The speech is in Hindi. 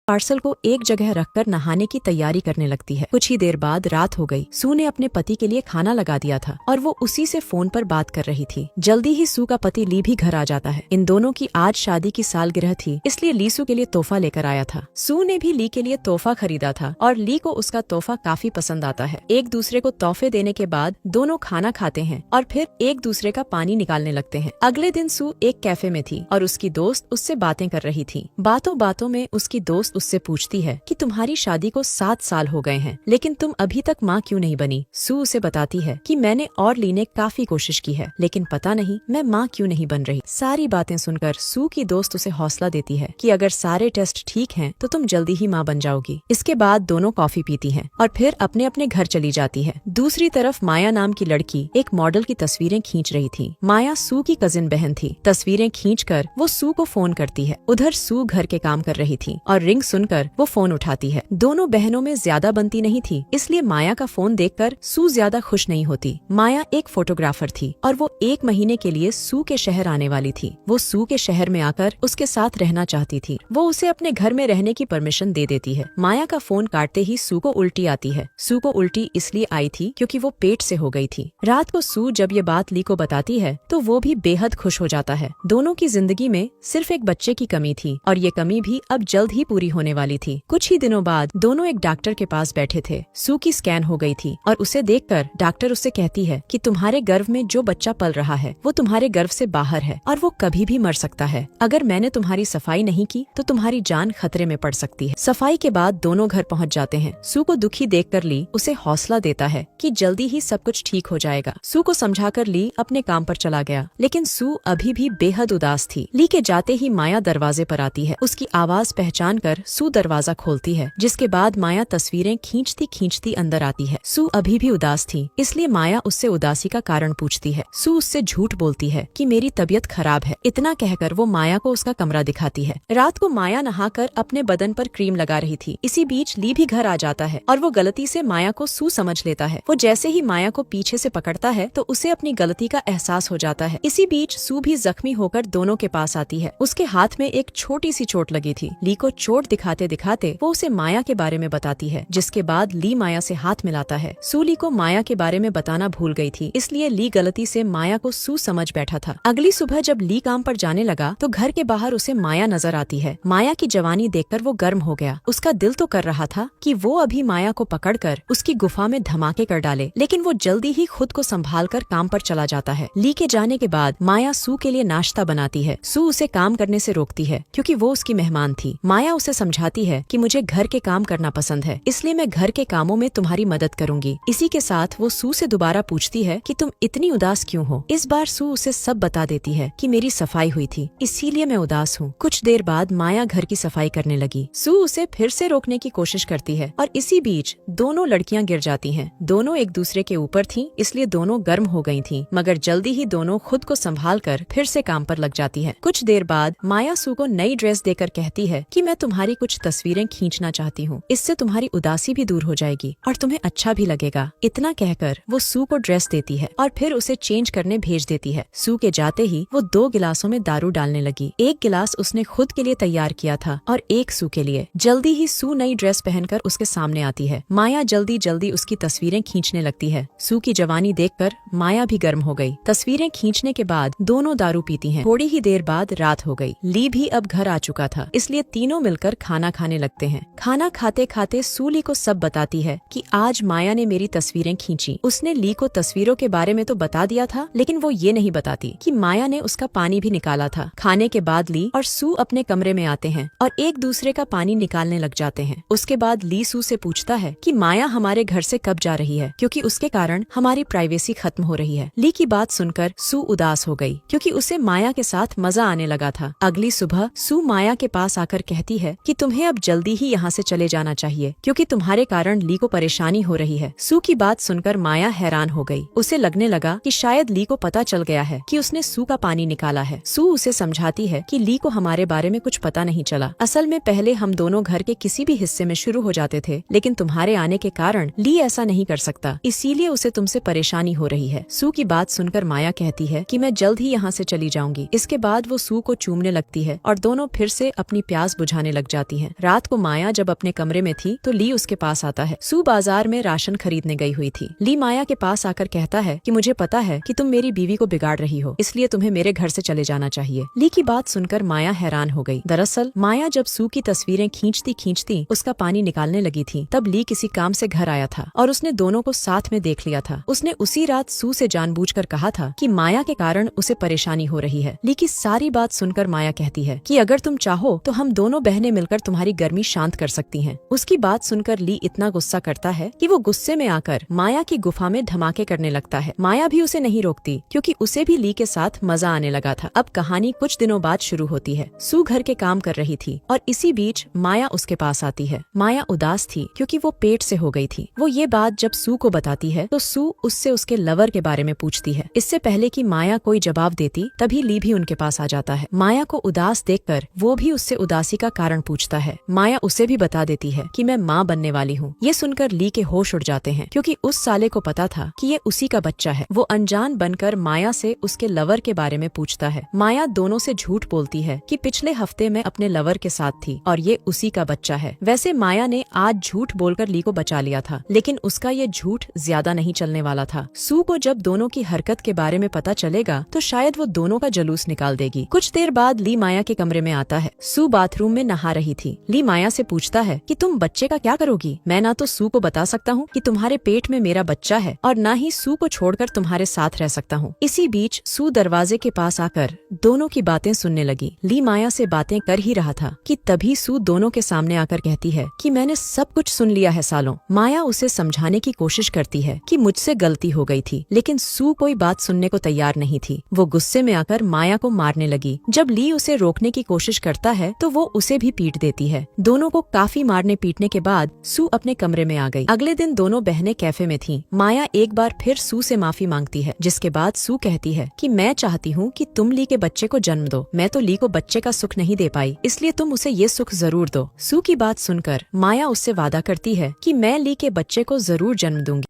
पार्सल को एक जगह रखकर नहाने की तैयारी करने लगती है। कुछ ही देर बाद रात हो गई। सू ने अपने पति के लिए खाना लगा दिया था और वो उसी से फोन पर बात कर रही थी। जल्दी ही सू का पति ली भी घर आ जाता है। इन दोनों की आज शादी की सालगिरह थी, इसलिए ली सू के लिए तोहफा लेकर आया था। सू ने भी ली के लिए तोहफा खरीदा था और ली को उसका तोहफा काफी पसंद आता है। एक दूसरे को तोहफे देने के बाद दोनों खाना खाते हैं और फिर एक दूसरे का पानी निकालने लगते हैं। अगले दिन सू एक कैफे में थी और उसकी दोस्त उससे बातें कर रही थी। बातों बातों में उसकी दोस्त उससे पूछती है कि तुम्हारी शादी को 7 साल हो गए हैं, लेकिन तुम अभी तक माँ क्यों नहीं बनी। सू उसे बताती है कि मैंने और ली ने काफी कोशिश की है, लेकिन पता नहीं मैं माँ क्यों नहीं बन रही। सारी बातें सुनकर सू की दोस्त उसे हौसला देती है कि अगर सारे टेस्ट ठीक हैं तो तुम जल्दी ही माँ बन जाओगी। इसके बाद दोनों कॉफी पीती हैं और फिर अपने अपने घर चली जाती है। दूसरी तरफ माया नाम की लड़की एक मॉडल की तस्वीरें खींच रही थी। माया सू की कजिन बहन थी। तस्वीरें खींचकर वो सू को फोन करती है। उधर सू घर के काम कर रही थी और रिंग सुनकर वो फोन उठाती है। दोनों बहनों में ज्यादा बनती नहीं थी, इसलिए माया का फोन देखकर सू ज्यादा खुश नहीं होती। माया एक फोटोग्राफर थी और वो 1 महीने के लिए सू के शहर आने वाली थी। वो सू के शहर में आकर उसके साथ रहना चाहती थी। वो उसे अपने घर में रहने की परमिशन दे देती है। माया का फोन काटते ही सू को उल्टी आती है। सू को उल्टी इसलिए आई थी क्योंकि वो पेट से हो गई थी। रात को सू जब ये बात ली को बताती है तो वो भी बेहद खुश हो जाता है। दोनों की जिंदगी में सिर्फ एक बच्चे की कमी थी और ये कमी भी अब जल्द ही पूरी होने वाली थी। कुछ ही दिनों बाद दोनों एक डॉक्टर के पास बैठे थे। सू की स्कैन हो गई थी और उसे देखकर डॉक्टर उससे कहती है कि तुम्हारे गर्भ में जो बच्चा पल रहा है वो तुम्हारे गर्भ से बाहर है और वो कभी भी मर सकता है। अगर मैंने तुम्हारी सफाई नहीं की तो तुम्हारी जान खतरे में पड़ सकती है। सफाई के बाद दोनों घर पहुंच जाते हैं। सू को दुखी देखकर ली उसे हौसला देता है कि जल्दी ही सब कुछ ठीक हो जाएगा। सू को समझाकर ली अपने काम पर चला गया, लेकिन सू अभी भी बेहद उदास थी। ली के जाते ही माया दरवाजे पर आती है। उसकी आवाज पहचान कर सू दरवाजा खोलती है, जिसके बाद माया तस्वीरें खींचती खींचती अंदर आती है। सू अभी भी उदास थी, इसलिए माया उससे उदासी का कारण पूछती है। सू उससे झूठ बोलती है कि मेरी तबीयत खराब है। इतना कहकर वो माया को उसका कमरा दिखाती है। रात को माया नहाकर अपने बदन पर क्रीम लगा रही थी। इसी बीच ली भी घर आ जाता है और वो गलती से माया को सू समझ लेता है। वो जैसे ही माया को पीछे से पकड़ता है तो उसे अपनी गलती का एहसास हो जाता है। इसी बीच सू भी जख्मी होकर दोनों के पास आती है। उसके हाथ में एक छोटी सी चोट लगी थी। ली को चोट दिखाते दिखाते वो उसे माया के बारे में बताती है, जिसके बाद ली माया से हाथ मिलाता है। सू ली को माया के बारे में बताना भूल गई थी, इसलिए ली गलती से माया को सू समझ बैठा था। अगली सुबह जब ली काम पर जाने लगा तो घर के बाहर उसे माया नजर आती है। माया की जवानी देखकर वो गर्म हो गया। उसका दिल तो कर रहा था कि वो अभी माया को पकड़कर उसकी गुफा में धमाके कर डाले, लेकिन वो जल्दी ही खुद को संभालकर काम पर चला जाता है। ली के जाने के बाद माया सू के लिए नाश्ता बनाती है। सू उसे काम करने से रोकती है क्योंकि वो उसकी मेहमान थी। माया उसे समझाती है कि मुझे घर के काम करना पसंद है, इसलिए मैं घर के कामों में तुम्हारी मदद करूंगी। इसी के साथ वो सू से दोबारा पूछती है कि तुम इतनी उदास क्यों हो। इस बार सू उसे सब बता देती है कि मेरी सफाई हुई थी, इसीलिए मैं उदास हूँ। कुछ देर बाद माया घर की सफाई करने लगी। सू उसे फिर से रोकने की कोशिश करती है और इसी बीच दोनों लड़कियां गिर जाती हैं। दोनों एक दूसरे के ऊपर थीं, इसलिए दोनों गर्म हो गई थीं, मगर जल्दी ही दोनों खुद को संभालकर फिर से काम पर लग जाती है। कुछ देर बाद माया सू को नई ड्रेस देकर कहती है कि मैं तुम्हारी कुछ तस्वीरें खींचना चाहती हूँ, इससे तुम्हारी उदासी भी दूर हो जाएगी और तुम्हें अच्छा भी लगेगा। इतना कहकर वो सू को ड्रेस देती है और फिर उसे चेंज करने भेज देती है। सू के जाते ही वो 2 गिलासों में दारू डालने लगी। एक गिलास उसने खुद के लिए तैयार किया था और एक सू के लिए। जल्दी ही सू नई ड्रेस पहनकर उसके सामने आती है। माया जल्दी जल्दी उसकी तस्वीरें खींचने लगती है। सू की जवानी देखकर माया भी गर्म हो गई। तस्वीरें खींचने के बाद दोनों दारू पीती हैं। थोड़ी ही देर बाद रात हो गई। ली भी अब घर आ चुका था, इसलिए तीनों मिलकर खाना खाने लगते हैं। खाना खाते खाते सू ली को सब बताती है कि आज माया ने मेरी तस्वीरें खींची। उसने ली को तस्वीरों के बारे में तो बता दिया था, लेकिन वो ये नहीं बताती कि माया ने उसका पानी भी निकाला था। खाने के बाद ली और सू अपने कमरे में आते हैं और एक दूसरे का पानी निकालने लग जाते हैं। उसके बाद ली सू से पूछता है कि माया हमारे घर से कब जा रही है, क्योंकि उसके कारण हमारी प्राइवेसी खत्म हो रही है। ली की बात सुनकर सू उदास हो गई, क्योंकि उसे माया के साथ मजा आने लगा था। अगली सुबह सू माया के पास आकर कहती है कि तुम्हें अब जल्दी ही यहाँ से चले जाना चाहिए, क्योंकि तुम्हारे कारण ली को परेशानी हो रही है। सू की बात सुनकर माया हैरान हो गई। उसे लगने लगा कि शायद ली को पता चल गया है कि उसने सू का पानी निकाला है। सू उसे समझाती है कि ली को हमारे बारे में कुछ पता नहीं चला। असल में पहले हम दोनों घर के किसी भी हिस्से में शुरू हो जाते थे, लेकिन तुम्हारे आने के कारण ली ऐसा नहीं कर सकता, इसीलिए उसे तुमसे परेशानी हो रही है। सू की बात सुनकर माया कहती है कि मैं जल्द ही यहाँ से चली जाऊंगी। इसके बाद वो सू को चूमने लगती है और दोनों फिर से अपनी प्यास बुझाने लग जाते जाती हैं। रात को माया जब अपने कमरे में थी तो ली उसके पास आता है। सू बाजार में राशन खरीदने गई हुई थी। ली माया के पास आकर कहता है कि मुझे पता है कि तुम मेरी बीवी को बिगाड़ रही हो, इसलिए तुम्हें मेरे घर से चले जाना चाहिए। ली की बात सुनकर माया हैरान हो गई। दरअसल माया जब सू की तस्वीरें खींचती खींचती उसका पानी निकालने लगी थी, तब ली किसी काम से घर आया था और उसने दोनों को साथ में देख लिया था। उसने उसी रात सू से जानबूझकर कहा था कि माया के कारण उसे परेशानी हो रही है। ली की सारी बात सुनकर माया कहती है कि अगर तुम चाहो तो हम दोनों बहनें मिलकर तुम्हारी गर्मी शांत कर सकती हैं। उसकी बात सुनकर ली इतना गुस्सा करता है कि वो गुस्से में आकर माया की गुफा में धमाके करने लगता है। माया भी उसे नहीं रोकती क्योंकि उसे भी ली के साथ मजा आने लगा था। अब कहानी कुछ दिनों बाद शुरू होती है। सू घर के काम कर रही थी और इसी बीच माया उसके पास आती है। माया उदास थी क्योंकि वो पेट से हो गई थी। वो ये बात जब सू को बताती है तो सू उससे उसके लवर के बारे में पूछती है। इससे पहले कि माया कोई जवाब देती तभी ली भी उनके पास आ जाता है। माया को उदास देखकर वो भी उससे उदासी का कारण पूछता है। माया उसे भी बता देती है कि मैं माँ बनने वाली हूँ। ये सुनकर ली के होश उड़ जाते हैं क्योंकि उस साले को पता था कि ये उसी का बच्चा है। वो अनजान बनकर माया से उसके लवर के बारे में पूछता है। माया दोनों से झूठ बोलती है कि पिछले हफ्ते में अपने लवर के साथ थी और ये उसी का बच्चा है। वैसे माया ने आज झूठ बोलकर ली को बचा लिया था, लेकिन उसका ये झूठ ज्यादा नहीं चलने वाला था। सू को जब दोनों की हरकत के बारे में पता चलेगा तो शायद वो दोनों का जलूस निकाल देगी। कुछ देर बाद ली माया के कमरे में आता है। सू बाथरूम में नहा रही थी। ली माया से पूछता है कि तुम बच्चे का क्या करोगी? मैं ना तो सू को बता सकता हूँ कि तुम्हारे पेट में मेरा बच्चा है और न ही सू को छोड़कर तुम्हारे साथ रह सकता हूँ। इसी बीच सू दरवाजे के पास आकर दोनों की बातें सुनने लगी। ली माया से बातें कर ही रहा था कि तभी सू दोनों के सामने आकर कहती है कि मैंने सब कुछ सुन लिया है सालों। माया उसे समझाने की कोशिश करती है कि मुझसे गलती हो गई थी, लेकिन सू कोई बात सुनने को तैयार नहीं थी। वो गुस्से में आकर माया को मारने लगी। जब ली उसे रोकने की कोशिश करता है तो वो उसे भी पीट देती है। दोनों को काफी मारने पीटने के बाद सू अपने कमरे में आ गई। अगले दिन दोनों बहनें कैफे में थीं। माया एक बार फिर सू से माफी मांगती है, जिसके बाद सू कहती है कि मैं चाहती हूँ कि तुम ली के बच्चे को जन्म दो। मैं तो ली को बच्चे का सुख नहीं दे पाई, इसलिए तुम उसे ये सुख जरूर दो। सू की बात सुनकर माया उससे वादा करती है कि मैं ली के बच्चे को जरूर जन्म दूंगी।